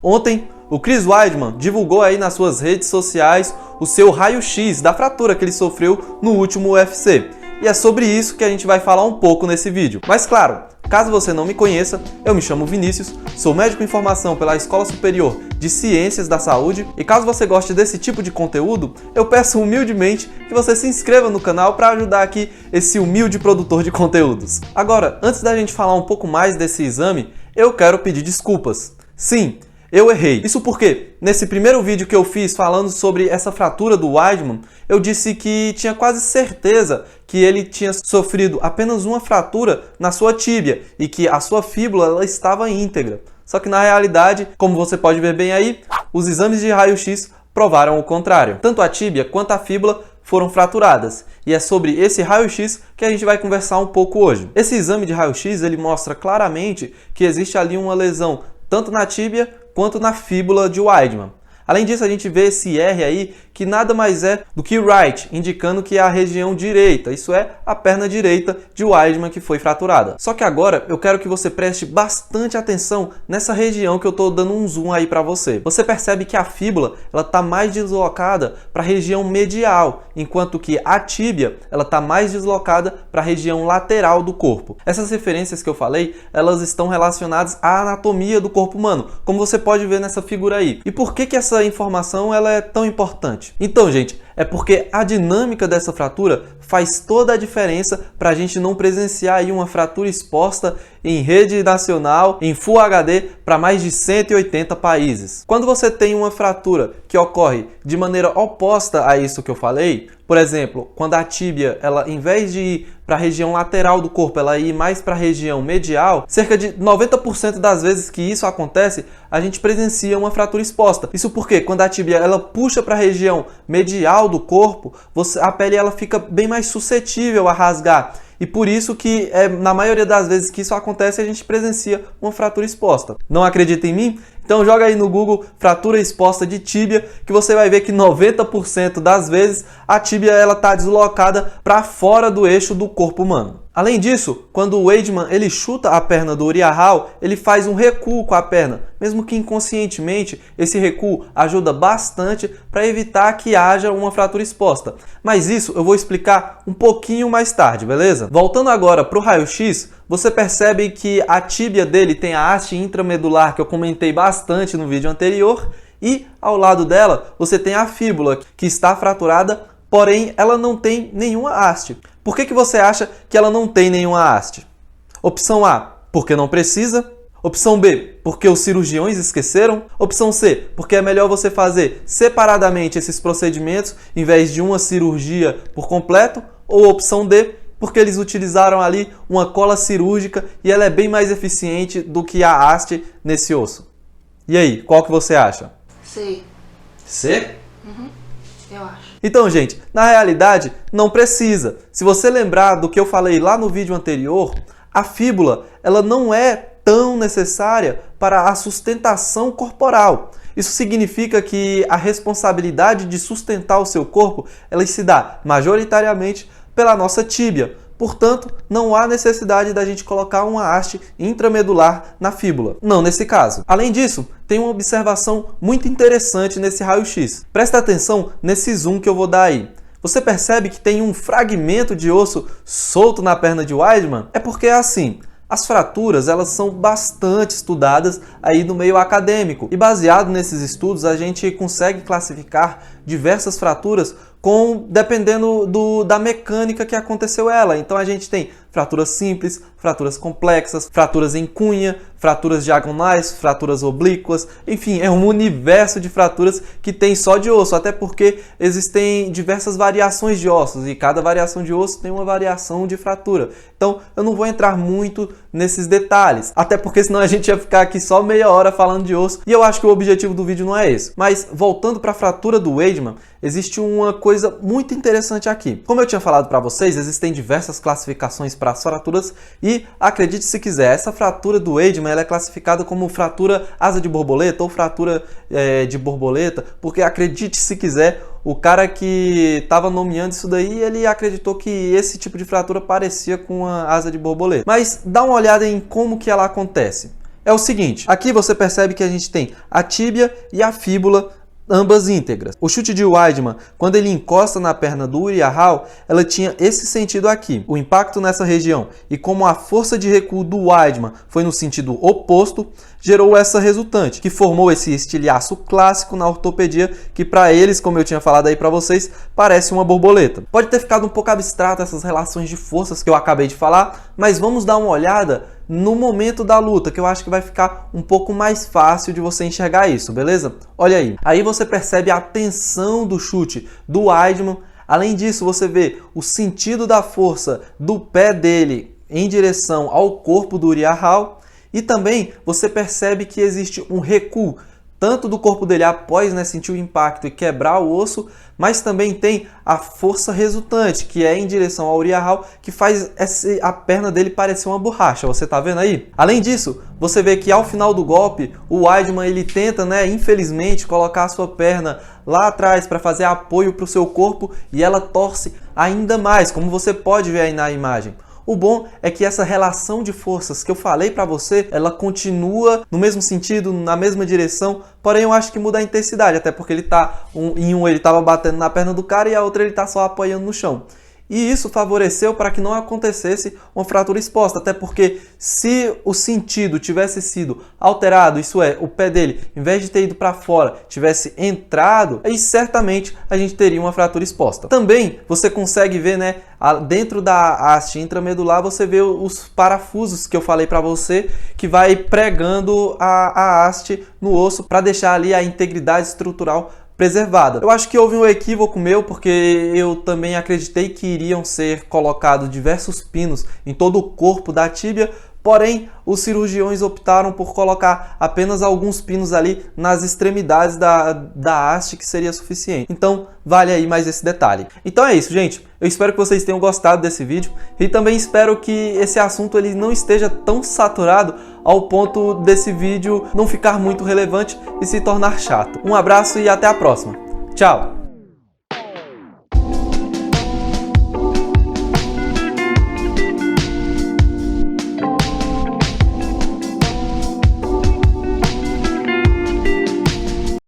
Ontem, o Chris Weidman divulgou aí nas suas redes sociais o seu raio-x da fratura que ele sofreu no último UFC. E é sobre isso que a gente vai falar um pouco nesse vídeo. Mas claro, caso você não me conheça, eu me chamo Vinícius, sou médico em formação pela Escola Superior de Ciências da Saúde e caso você goste desse tipo de conteúdo, eu peço humildemente que você se inscreva no canal para ajudar aqui esse humilde produtor de conteúdos. Agora, antes da gente falar um pouco mais desse exame, eu quero pedir desculpas. Sim, eu errei. Isso porque, nesse primeiro vídeo que eu fiz falando sobre essa fratura do Weidman, eu disse que tinha quase certeza que ele tinha sofrido apenas uma fratura na sua tíbia e que a sua fíbula ela estava íntegra. Só que na realidade, como você pode ver bem aí, os exames de raio-x provaram o contrário. Tanto a tíbia quanto a fíbula foram fraturadas. E é sobre esse raio-x que a gente vai conversar um pouco hoje. Esse exame de raio-x ele mostra claramente que existe ali uma lesão tanto na tíbia quanto na fíbula de Weidman. Além disso, a gente vê esse R aí, que nada mais é do que right, indicando que é a região direita, isso é, a perna direita de Weidman que foi fraturada. Só que agora eu quero que você preste bastante atenção nessa região que eu estou dando um zoom aí para você. Você percebe que a fíbula ela está mais deslocada para a região medial, enquanto que a tíbia ela está mais deslocada para a região lateral do corpo. Essas referências que eu falei, elas estão relacionadas à anatomia do corpo humano, como você pode ver nessa figura aí. E por que essa informação ela é tão importante? Então, gente, é porque a dinâmica dessa fratura faz toda a diferença para a gente não presenciar aí uma fratura exposta em rede nacional, em Full HD, para mais de 180 países. Quando você tem uma fratura que ocorre de maneira oposta a isso que eu falei, por exemplo, quando a tíbia, ela, em vez de ir para a região lateral do corpo, ela ir mais para a região medial, cerca de 90% das vezes que isso acontece, a gente presencia uma fratura exposta. Isso porque quando a tíbia ela puxa para a região medial do corpo, a pele ela fica bem mais suscetível a rasgar. E por isso que, na maioria das vezes que isso acontece, a gente presencia uma fratura exposta. Não acredita em mim? Então joga aí no Google fratura exposta de tíbia, que você vai ver que 90% das vezes a tíbia está deslocada para fora do eixo do corpo humano. Além disso, quando o Weidman ele chuta a perna do Uriah Hall, ele faz um recuo com a perna. Mesmo que inconscientemente, esse recuo ajuda bastante para evitar que haja uma fratura exposta. Mas isso eu vou explicar um pouquinho mais tarde, beleza? Voltando agora para o raio-x, você percebe que a tíbia dele tem a haste intramedular, que eu comentei bastante no vídeo anterior, e ao lado dela você tem a fíbula, que está fraturada, porém ela não tem nenhuma haste. Por que você acha que ela não tem nenhuma haste? Opção A, porque não precisa. Opção B, porque os cirurgiões esqueceram. Opção C, porque é melhor você fazer separadamente esses procedimentos em vez de uma cirurgia por completo. Ou opção D, porque eles utilizaram ali uma cola cirúrgica e ela é bem mais eficiente do que a haste nesse osso. E aí, qual que você acha? C. C? Eu acho. Então, gente, na realidade, não precisa. Se você lembrar do que eu falei lá no vídeo anterior, a fíbula ela não é tão necessária para a sustentação corporal. Isso significa que a responsabilidade de sustentar o seu corpo ela se dá majoritariamente pela nossa tíbia. Portanto, não há necessidade da gente colocar uma haste intramedular na fíbula. Não nesse caso. Além disso, tem uma observação muito interessante nesse raio-x. Presta atenção nesse zoom que eu vou dar aí. Você percebe que tem um fragmento de osso solto na perna de Weidman? É porque é assim. As fraturas elas são bastante estudadas aí no meio acadêmico. E baseado nesses estudos, a gente consegue classificar diversas fraturas dependendo da mecânica que aconteceu ela. Então a gente tem fraturas simples, fraturas complexas, fraturas em cunha, fraturas diagonais, fraturas oblíquas, enfim, é um universo de fraturas que tem só de osso, até porque existem diversas variações de ossos e cada variação de osso tem uma variação de fratura. Então eu não vou entrar muito nesses detalhes, até porque senão a gente ia ficar aqui só meia hora falando de osso e eu acho que o objetivo do vídeo não é esse. Mas voltando para a fratura do Weidman, existe uma coisa muito interessante aqui. Como eu tinha falado para vocês, existem diversas classificações para as fraturas e, acredite se quiser, essa fratura do Weidman ela é classificada como fratura asa de borboleta ou fratura de borboleta, porque acredite se quiser, o cara que estava nomeando isso daí, ele acreditou que esse tipo de fratura parecia com a asa de borboleta. Mas dá uma olhada em como que ela acontece. é o seguinte, aqui você percebe que a gente tem a tíbia e a fíbula ambas íntegras. O chute de Weidman, quando ele encosta na perna do Uriah Hall, ela tinha esse sentido aqui, o impacto nessa região. E como a força de recuo do Weidman foi no sentido oposto, gerou essa resultante, que formou esse estilhaço clássico na ortopedia, que para eles, como eu tinha falado aí para vocês, parece uma borboleta. Pode ter ficado um pouco abstrato essas relações de forças que eu acabei de falar, mas vamos dar uma olhada no momento da luta, que eu acho que vai ficar um pouco mais fácil de você enxergar isso, beleza? Olha aí. Aí você percebe a tensão do chute do Weidman. Além disso, você vê o sentido da força do pé dele em direção ao corpo do Uriah Hall. E também você percebe que existe um recuo, tanto do corpo dele após sentir o impacto e quebrar o osso, mas também tem a força resultante, que é em direção ao Uriah Hall, que faz a perna dele parecer uma borracha. Você tá vendo aí? Além disso, você vê que ao final do golpe, o Weidman ele tenta, infelizmente, colocar a sua perna lá atrás para fazer apoio para o seu corpo e ela torce ainda mais, como você pode ver aí na imagem. O bom é que essa relação de forças que eu falei para você, ela continua no mesmo sentido, na mesma direção, porém eu acho que muda a intensidade, até porque ele ele estava batendo na perna do cara e a outra ele está só apoiando no chão. E isso favoreceu para que não acontecesse uma fratura exposta, até porque se o sentido tivesse sido alterado, isso é, o pé dele, em vez de ter ido para fora, tivesse entrado, aí certamente a gente teria uma fratura exposta. Também você consegue ver, dentro da haste intramedular, você vê os parafusos que eu falei para você, que vai pregando a haste no osso para deixar ali a integridade estrutural preservada. Eu acho que houve um equívoco meu, porque eu também acreditei que iriam ser colocados diversos pinos em todo o corpo da tíbia, porém os cirurgiões optaram por colocar apenas alguns pinos ali nas extremidades da haste, que seria suficiente. Então vale aí mais esse detalhe. Então é isso, gente. Eu espero que vocês tenham gostado desse vídeo e também espero que esse assunto ele não esteja tão saturado ao ponto desse vídeo não ficar muito relevante e se tornar chato. Um abraço e até a próxima. Tchau!